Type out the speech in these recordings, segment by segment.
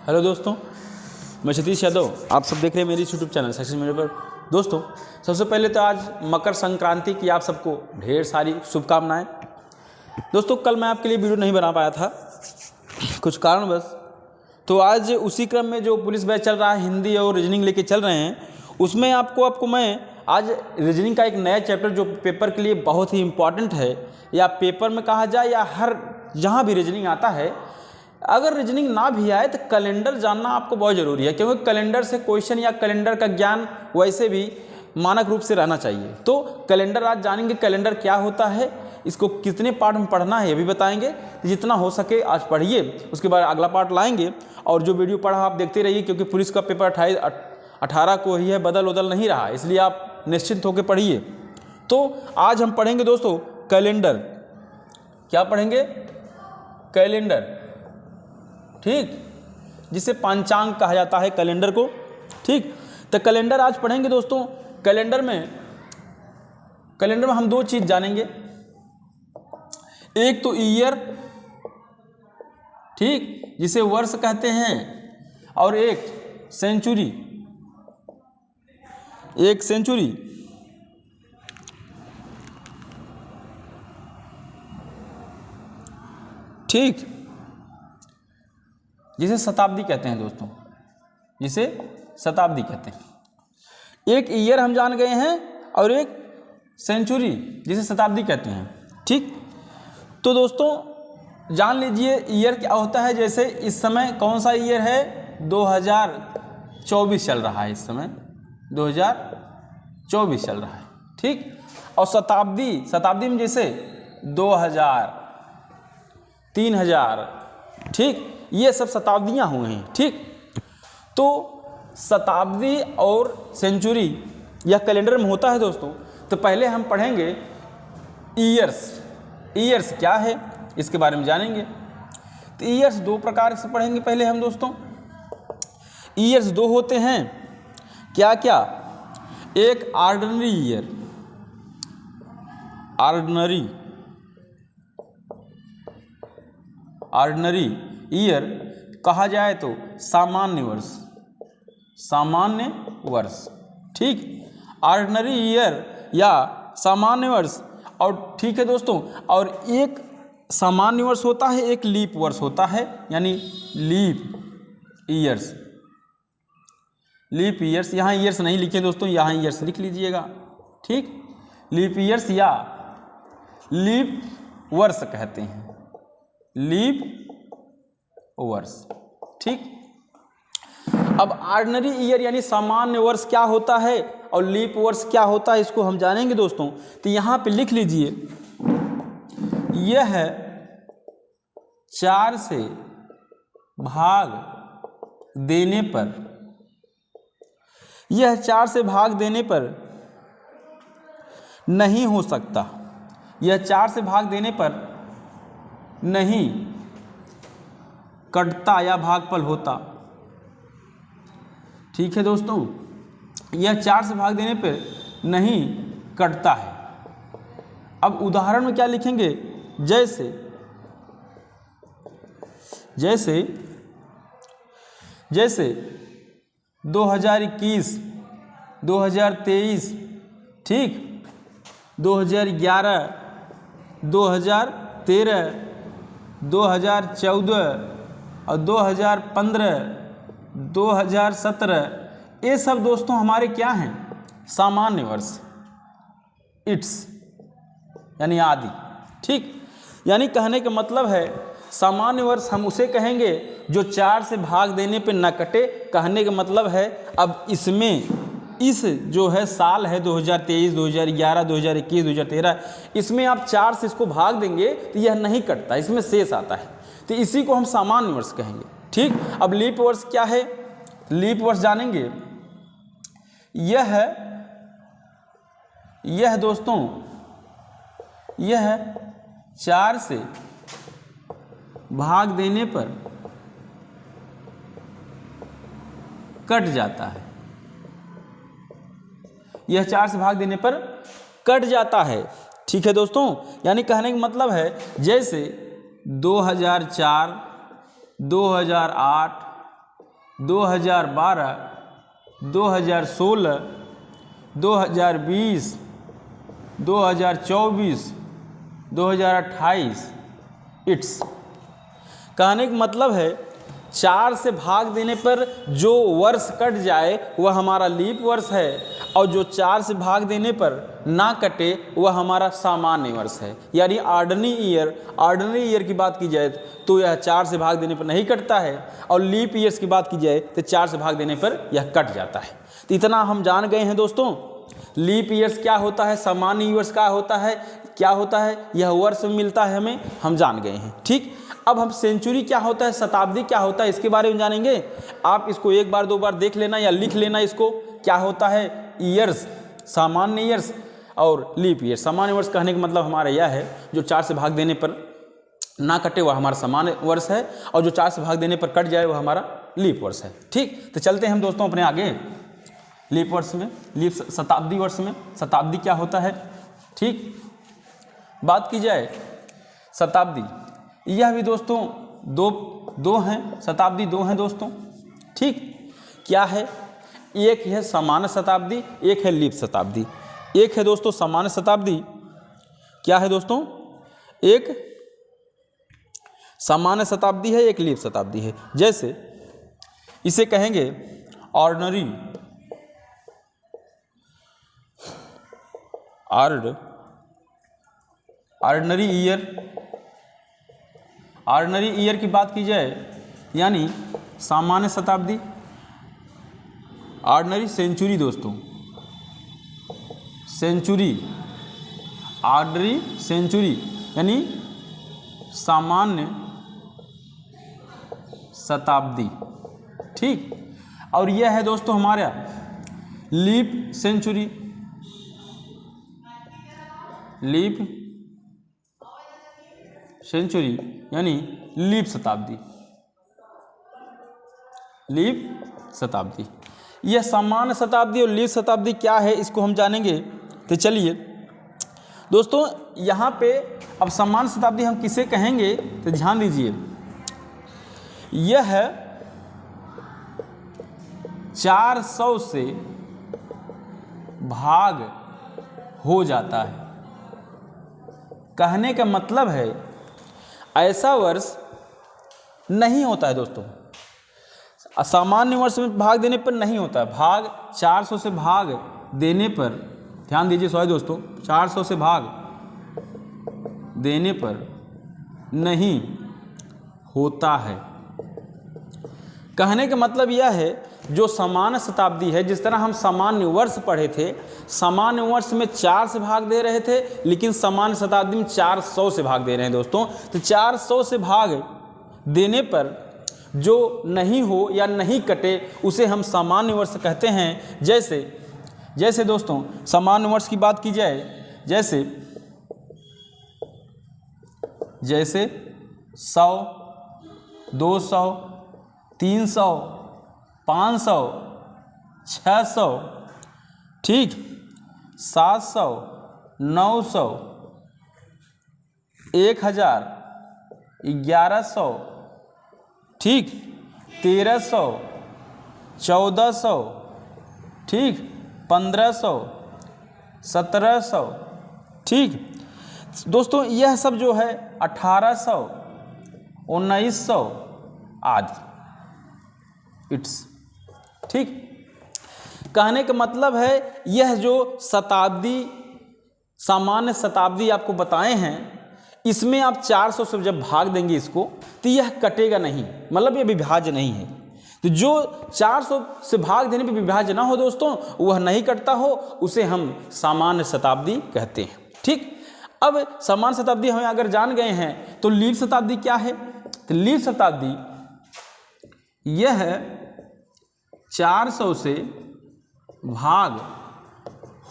Hello दोस्तों, मैं सतीश यादव। आप सब देख रहे हैं मेरी यूट्यूब चैनल सक्सेस मीडिया पर। दोस्तों, सबसे पहले तो आज मकर संक्रांति की आप सबको ढेर सारी शुभकामनाएं। दोस्तों, कल मैं आपके लिए वीडियो नहीं बना पाया था कुछ कारणवश, तो आज उसी क्रम में जो पुलिस बैच चल रहा है, हिंदी और रीजनिंग लेके चल रहे हैं, उसमें आपको मैं आज रीजनिंग का एक नया चैप्टर जो पेपर के लिए बहुत ही इम्पॉर्टेंट है, या पेपर में कहा जाए या हर जहाँ भी रीजनिंग आता है, अगर रीजनिंग ना भी आए तो कैलेंडर जानना आपको बहुत ज़रूरी है, क्योंकि कैलेंडर से क्वेश्चन या कैलेंडर का ज्ञान वैसे भी मानक रूप से रहना चाहिए। तो कैलेंडर आज जानेंगे, कैलेंडर क्या होता है, इसको कितने पार्ट में पढ़ना है ये भी बताएंगे। जितना हो सके आज पढ़िए, उसके बाद अगला पार्ट लाएंगे। और जो वीडियो पढ़ा आप देखते रहिए, क्योंकि पुलिस का पेपर 28-18 को ही है, बदल नहीं रहा, इसलिए आप निश्चिंत होकर पढ़िए। तो आज हम पढ़ेंगे दोस्तों कैलेंडर। क्या पढ़ेंगे? कैलेंडर, ठीक, जिसे पंचांग कहा जाता है कैलेंडर को। ठीक, तो कैलेंडर आज पढ़ेंगे दोस्तों। कैलेंडर में हम दो चीज़ जानेंगे, एक तो ईयर, ठीक, जिसे वर्ष कहते हैं, और एक सेंचुरी। ठीक, जिसे शताब्दी कहते हैं दोस्तों, जिसे शताब्दी कहते हैं। एक ईयर हम जान गए हैं और एक सेंचुरी जिसे शताब्दी कहते हैं। ठीक, तो दोस्तों जान लीजिए ईयर क्या होता है। जैसे इस समय कौन सा ईयर है? 2024 चल रहा है, इस समय 2024 चल रहा है। ठीक, और शताब्दी में जैसे 2000, 3000, ठीक, ये सब शताब्दियाँ हुए हैं। ठीक, तो शताब्दी और सेंचुरी यह कैलेंडर में होता है दोस्तों। तो पहले हम पढ़ेंगे ईयर्स क्या है, इसके बारे में जानेंगे। तो ईयर्स दो प्रकार से पढ़ेंगे पहले हम दोस्तों। ईयर्स दो होते हैं, क्या क्या? एक ऑर्डिनरी ईयर, ऑर्डिनरी ईयर कहा जाए तो सामान्य वर्ष। ठीक, ऑर्डिनरी ईयर या सामान्य वर्ष। और ठीक है दोस्तों, और एक सामान्य वर्ष होता है, एक लीप वर्ष होता है, यानी लीप ईयर्स। यहाँ ईयर्स नहीं लिखे दोस्तों, यहाँ ईयर्स लिख लीजिएगा। ठीक, लीप ईयर्स या लीप वर्ष कहते हैं, लीप वर्ष। ठीक, अब ऑर्डिनरी ईयर यानी सामान्य वर्ष क्या होता है और लीप वर्ष क्या होता है, इसको हम जानेंगे दोस्तों। तो यहाँ पे लिख लीजिए, यह 4 से भाग देने पर नहीं हो सकता, यह 4 से भाग देने पर नहीं कटता या भागफल होता। ठीक है दोस्तों, यह 4 से भाग देने पर नहीं कटता है। अब उदाहरण में क्या लिखेंगे? जैसे 2021, 2023, ठीक, 2011, 2013, 2014 और 2015, 2017, ये सब दोस्तों हमारे क्या हैं? सामान्य वर्ष, इट्स यानी आदि। ठीक, यानी कहने का मतलब है सामान्य वर्ष हम उसे कहेंगे जो 4 से भाग देने पे न कटे। कहने का मतलब है अब इस जो है साल है 2023, 2011, 2021, 2013, इसमें आप 4 से इसको भाग देंगे तो यह नहीं कटता, इसमें शेष आता है, तो इसी को हम सामान्य वर्ष कहेंगे। ठीक, अब लीप वर्ष क्या है? लीप वर्ष जानेंगे। यह दोस्तों, यह 4 से भाग देने पर कट जाता है, यह 4 से भाग देने पर कट जाता है। ठीक है दोस्तों, यानी कहने का मतलब है जैसे 2004, 2008, 2012, 2016, 2020, 2024, 2028। इट्स कहने का मतलब है 4 से भाग देने पर जो वर्ष कट जाए वह हमारा लीप वर्ष है, और जो 4 से भाग देने पर ना कटे वह हमारा सामान्य वर्ष है, यानी ऑर्डिनरी ईयर। ऑर्डिनरी ईयर की बात की जाए तो यह 4 से भाग देने पर नहीं कटता है, और लीप ईयर्स की बात की जाए तो 4 से भाग देने पर यह कट जाता है। तो इतना हम जान गए हैं दोस्तों, लीप ईयर्स क्या होता है, सामान्य वर्ष क्या होता है, यह वर्ष में मिलता है हमें, हम जान गए हैं। ठीक, अब हम सेंचुरी क्या होता है, शताब्दी क्या होता है, इसके बारे में जानेंगे। आप इसको एक बार दो बार देख लेना या लिख लेना, इसको क्या होता है ईयर्स, सामान्य ईयर्स और लीप ईयर। सामान्य वर्ष कहने का मतलब हमारा यह है जो 4 से भाग देने पर ना कटे वह हमारा सामान्य वर्ष है, और जो 4 से भाग देने पर कट जाए वह हमारा लीप वर्ष है। ठीक, तो चलते हैं हम दोस्तों अपने आगे लीप वर्ष में, लीप शताब्दी वर्ष में। शताब्दी क्या होता है, ठीक, बात की जाए शताब्दी, यह भी दोस्तों दो हैं, शताब्दी 2 हैं दोस्तों। ठीक, क्या है, एक है सामान्य शताब्दी, एक है लीप शताब्दी। एक है दोस्तों सामान्य शताब्दी, क्या है दोस्तों, एक सामान्य शताब्दी है, एक लीप शताब्दी है। जैसे इसे कहेंगे ऑर्डिनरी ईयर। ऑर्डिनरी ईयर की बात की जाए यानी सामान्य शताब्दी। ऑर्डिनरी सेंचुरी दोस्तों, सेंचुरी, ऑर्डिनरी सेंचुरी यानी सामान्य शताब्दी। ठीक, और यह है दोस्तों हमारा लीप सेंचुरी, लीप सेंचुरी यानी लीप शताब्दी, लीप शताब्दी। यह सामान्य शताब्दी और लीप शताब्दी क्या है इसको हम जानेंगे। तो चलिए दोस्तों, यहाँ पे अब सामान्य शताब्दी हम किसे कहेंगे तो ध्यान दीजिए, यह 400 से भाग हो जाता है। कहने का मतलब है ऐसा वर्ष नहीं होता है दोस्तों, सामान्य वर्ष में भाग देने पर नहीं होता है। भाग 400 से भाग देने पर, ध्यान दीजिए सॉरी दोस्तों, 400 से भाग देने पर नहीं होता है। कहने का मतलब यह है जो सामान्य शताब्दी है, जिस तरह हम सामान्य वर्ष पढ़े थे, सामान्य वर्ष में 4 से भाग दे रहे थे, लेकिन सामान्य शताब्दी में 400 से भाग दे रहे हैं दोस्तों। तो 400 से भाग देने पर जो नहीं हो या नहीं कटे उसे हम सामान्य वर्ष कहते हैं। जैसे दोस्तों सामान्य वर्ष की बात की जाए, जैसे 100, 200, 300, 500, 600, ठीक, 700, 900, 1000, 1100, ठीक, 1300, 1400, ठीक, 1500, 1700, ठीक दोस्तों, यह सब जो है 1800, 1900 आदि। इट्स ठीक, कहने का मतलब है यह जो शताब्दी, सामान्य शताब्दी आपको बताए हैं, इसमें आप 400 से जब भाग देंगे इसको तो यह कटेगा नहीं, मतलब यह विभाज्य नहीं है। तो जो 400 से भाग देने पर विभाज्य ना हो दोस्तों, वह नहीं कटता हो, उसे हम सामान्य शताब्दी कहते हैं। ठीक, अब सामान्य शताब्दी हमें अगर जान गए हैं तो लीप शताब्दी क्या है। तो लीप शताब्दी यह 400 से भाग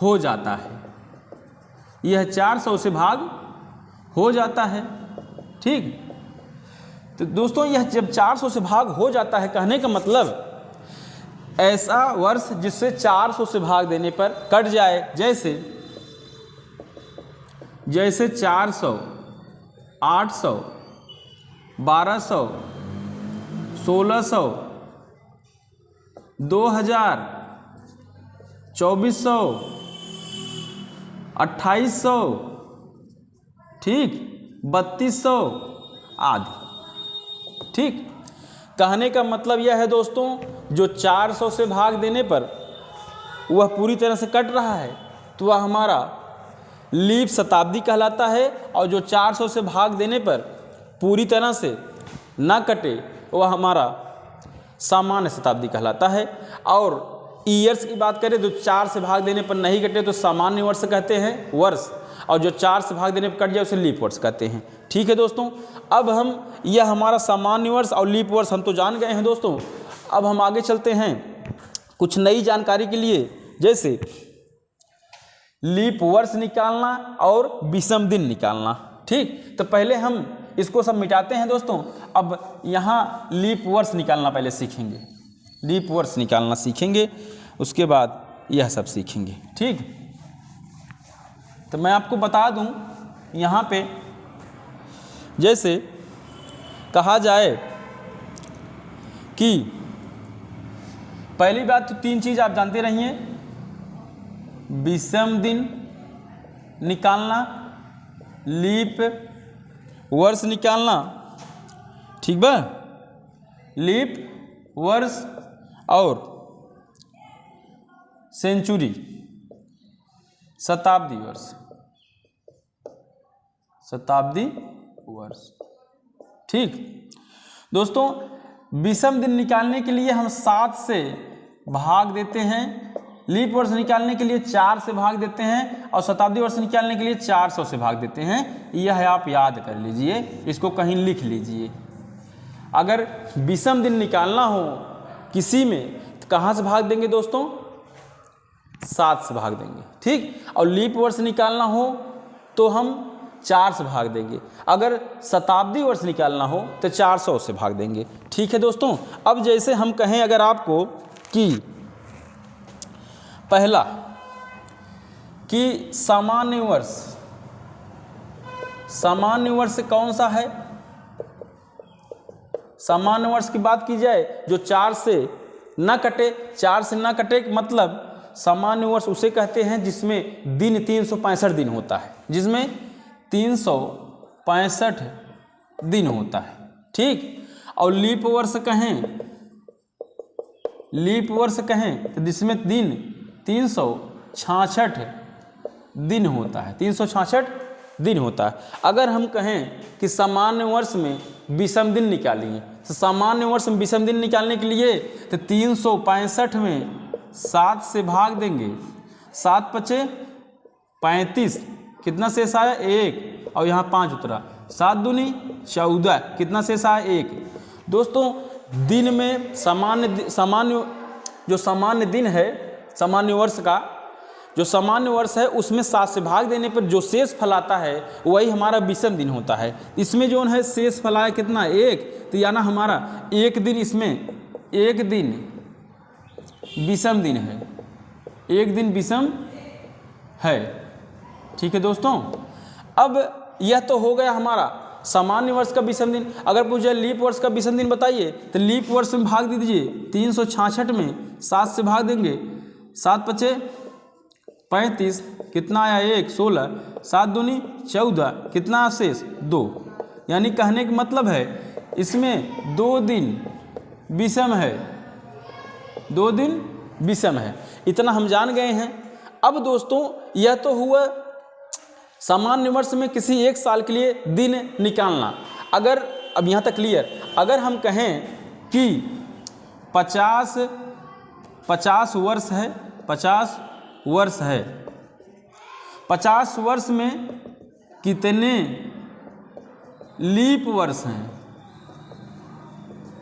हो जाता है, यह 400 से भाग हो जाता है। ठीक, तो दोस्तों यह जब 400 से भाग हो जाता है, कहने का मतलब ऐसा वर्ष जिससे 400 से भाग देने पर कट जाए, जैसे 400, 800, 1200, 1600, 2000, 2400, 2800, ठीक, 3200 आदि। ठीक, कहने का मतलब यह है दोस्तों, जो 400 से भाग देने पर वह पूरी तरह से कट रहा है तो वह हमारा लीप शताब्दी कहलाता है, और जो 400 से भाग देने पर पूरी तरह से ना कटे वह हमारा सामान्य शताब्दी कहलाता है। और ईयर्स की बात करें तो 4 से भाग देने पर नहीं कटे तो सामान्य वर्ष कहते हैं वर्ष, और जो 4 से भाग देने पर कट जाए उसे लीप वर्ष कहते हैं। ठीक है दोस्तों, अब हम यह हमारा सामान्य वर्ष और लीप वर्ष हम तो जान गए हैं दोस्तों। अब हम आगे चलते हैं कुछ नई जानकारी के लिए, जैसे लीप वर्ष निकालना और विषम दिन निकालना। ठीक, तो पहले हम इसको सब मिटाते हैं दोस्तों। अब यहाँ लीप वर्ष निकालना पहले सीखेंगे, लीप वर्ष निकालना सीखेंगे, उसके बाद यह सब सीखेंगे। ठीक, तो मैं आपको बता दूं यहाँ पे, जैसे कहा जाए कि पहली बात तो 3 चीज़ आप जानते रहिए, विषम दिन निकालना, लीप वर्ष निकालना, ठीक बा, लीप वर्ष और सेंचुरी शताब्दी वर्ष, शताब्दी वर्ष। ठीक दोस्तों, विषम दिन निकालने के लिए हम 7 से भाग देते हैं, लीप वर्ष निकालने के लिए 4 से भाग देते हैं, और शताब्दी वर्ष निकालने के लिए 400 से भाग देते हैं। यह आप याद कर लीजिए, इसको कहीं लिख लीजिए। अगर विषम दिन निकालना हो किसी में तो कहाँ से भाग देंगे दोस्तों? 7 से भाग देंगे। ठीक, और लीप वर्ष निकालना हो तो हम 4 से भाग देंगे। अगर शताब्दी वर्ष निकालना हो तो 400 से भाग देंगे। ठीक है दोस्तों, अब जैसे हम कहें अगर आपको कि पहला कि सामान्य वर्ष, सामान्य वर्ष कौन सा है? सामान्य वर्ष की बात की जाए जो 4 से न कटे, 4 से न कटे मतलब सामान्य वर्ष उसे कहते हैं जिसमें दिन 365 दिन होता है, जिसमें 365 दिन होता है। ठीक, और लीप वर्ष कहें, लीप वर्ष कहें तो जिसमें दिन 366 दिन होता है, 366 दिन होता है। अगर हम कहें कि सामान्य वर्ष में विषम दिन निकालिए तो सामान्य वर्ष में विषम दिन निकालने के लिए तो 365 में 7 से भाग देंगे, 7 पचे 35, कितना शेष आया? 1, और यहाँ 5 उतरा, 7 दूनी 14, कितना शेष आया? 1। दोस्तों दिन में सामान्य जो सामान्य दिन है, सामान्य वर्ष का जो सामान्य वर्ष है उसमें 7 से भाग देने पर जो शेष फल आता है वही हमारा विषम दिन होता है। इसमें जो है शेष फल आया कितना? 1, तो यानी हमारा एक दिन, इसमें एक दिन विषम दिन है, एक दिन विषम है। ठीक है दोस्तों, अब यह तो हो गया हमारा सामान्य वर्ष का विषम दिन। अगर पूछे लीप वर्ष का विषम दिन बताइए तो लीप वर्ष में भाग दे दीजिए, 366 में 7 से भाग देंगे, 7 पचे 35, कितना आया? 1, 16, 7 दूनी 14, कितना शेष? 2। यानी कहने का मतलब है इसमें 2 दिन विषम है, 2 दिन विषम है। इतना हम जान गए हैं। अब दोस्तों यह तो हुआ सामान्य वर्ष में किसी एक साल के लिए दिन निकालना। अगर अब यहाँ तक क्लियर, अगर हम कहें कि 50 वर्ष है, 50 वर्ष है, 50 वर्ष में कितने लीप वर्ष हैं?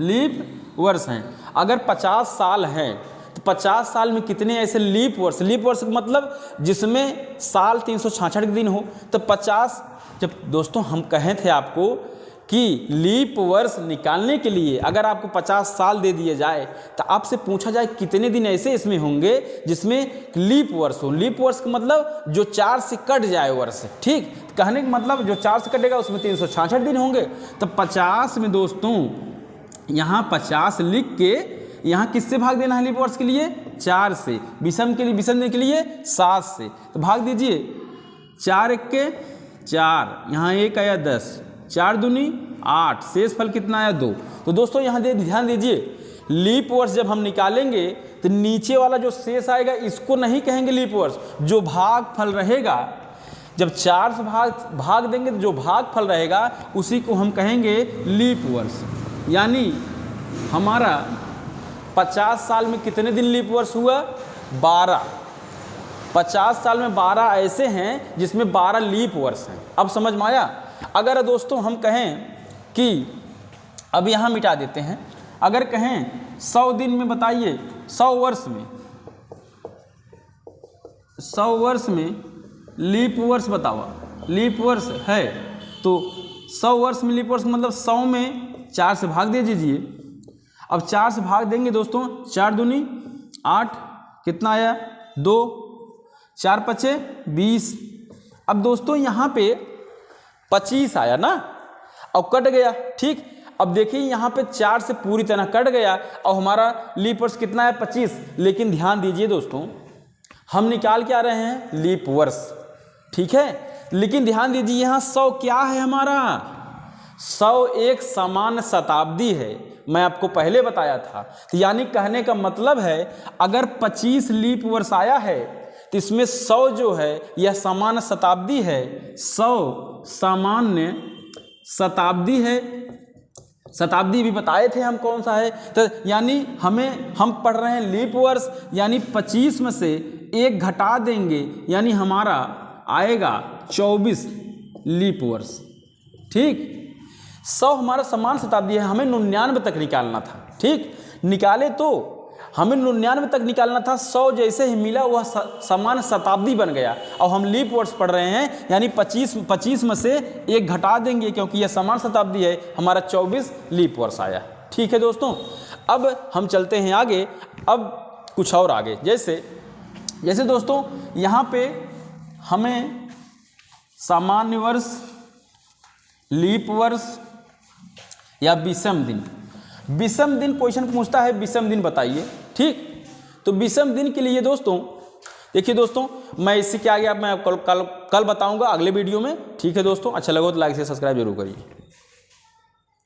लीप वर्ष हैं। अगर 50 साल हैं तो 50 साल में कितने ऐसे लीप वर्ष? लीप वर्ष मतलब जिसमें साल 366 दिन हो। तो 50, जब दोस्तों हम कहे थे आपको कि लीप वर्ष निकालने के लिए अगर आपको 50 साल दे दिए जाए तो आपसे पूछा जाए कितने दिन ऐसे इसमें होंगे जिसमें लीप वर्ष हो। लीप वर्ष का मतलब जो 4 से कट जाए वर्ष। ठीक, कहने का मतलब जो 4 से कटेगा उसमें 366 दिन होंगे। तो 50 में दोस्तों यहाँ 50 लिख के यहाँ किससे भाग देना है लीप वर्ष के लिए? 4 से। विषम के लिए, विषम दिन के लिए 7 से। तो भाग दीजिए, 4 एक के 4, यहाँ 1 आया 10, 4 दूनी 8, शेष फल कितना आया 2। तो दोस्तों यहाँ ध्यान दीजिए, लीप वर्ष जब हम निकालेंगे तो नीचे वाला जो शेष आएगा इसको नहीं कहेंगे लीप वर्ष, जो भाग फल रहेगा जब 4 से भाग देंगे तो जो भाग फल रहेगा उसी को हम कहेंगे लीप वर्ष। यानी हमारा 50 साल में कितने दिन लीप वर्ष हुआ? 12। 50 साल में 12 ऐसे हैं जिसमें 12 लीप वर्ष हैं। अब समझ में आया? अगर दोस्तों हम कहें कि अब यहाँ मिटा देते हैं, अगर कहें 100 दिन में बताइए, 100 वर्ष में लीप वर्ष बताओ, लीप वर्ष है तो 100 वर्ष में लीप वर्ष मतलब 100 में 4 से भाग दे दीजिए। अब 4 से भाग देंगे दोस्तों, 4 दूनी 8, कितना आया 2, 4 पचे 20। अब दोस्तों यहाँ पे 25 आया ना, अब कट गया, ठीक। अब देखिए यहाँ पे 4 से पूरी तरह कट गया और हमारा लीप वर्ष कितना है? 25। लेकिन ध्यान दीजिए दोस्तों, हम निकाल के आ रहे हैं लीप वर्ष, ठीक है। लेकिन ध्यान दीजिए यहाँ 100 क्या है हमारा? 100 एक समान शताब्दी है, मैं आपको पहले बताया था। तो यानी कहने का मतलब है अगर 25 लीप वर्ष आया है तो इसमें 100 जो है यह समान शताब्दी है, 100 सामान्य शताब्दी है। शताब्दी भी बताए थे हम कौन सा है, तो यानी हम पढ़ रहे हैं लीप वर्ष, यानी 25 में से 1 घटा देंगे, यानी हमारा आएगा 24 लीप वर्ष, ठीक। 100 हमारा समान शताब्दी है, हमें 99 तक निकालना था, ठीक। निकाले तो हमें 99 तक निकालना था, 100 जैसे ही मिला वह समान शताब्दी बन गया। और हम लीप वर्ष पढ़ रहे हैं, यानी 25 में से 1 घटा देंगे क्योंकि यह समान शताब्दी है, हमारा 24 लीप वर्ष आया, ठीक है दोस्तों। अब हम चलते हैं आगे, अब कुछ और आगे, जैसे दोस्तों यहाँ पे हमें सामान्य वर्ष, लीप वर्ष या विषम दिन क्वेश्चन पूछता है, विषम दिन बताइए, ठीक। तो विषम दिन के लिए दोस्तों देखिए दोस्तों, मैं इससे क्या गया मैं कल बताऊंगा अगले वीडियो में, ठीक है दोस्तों। अच्छा लगा तो लाइक से सब्सक्राइब जरूर करिए।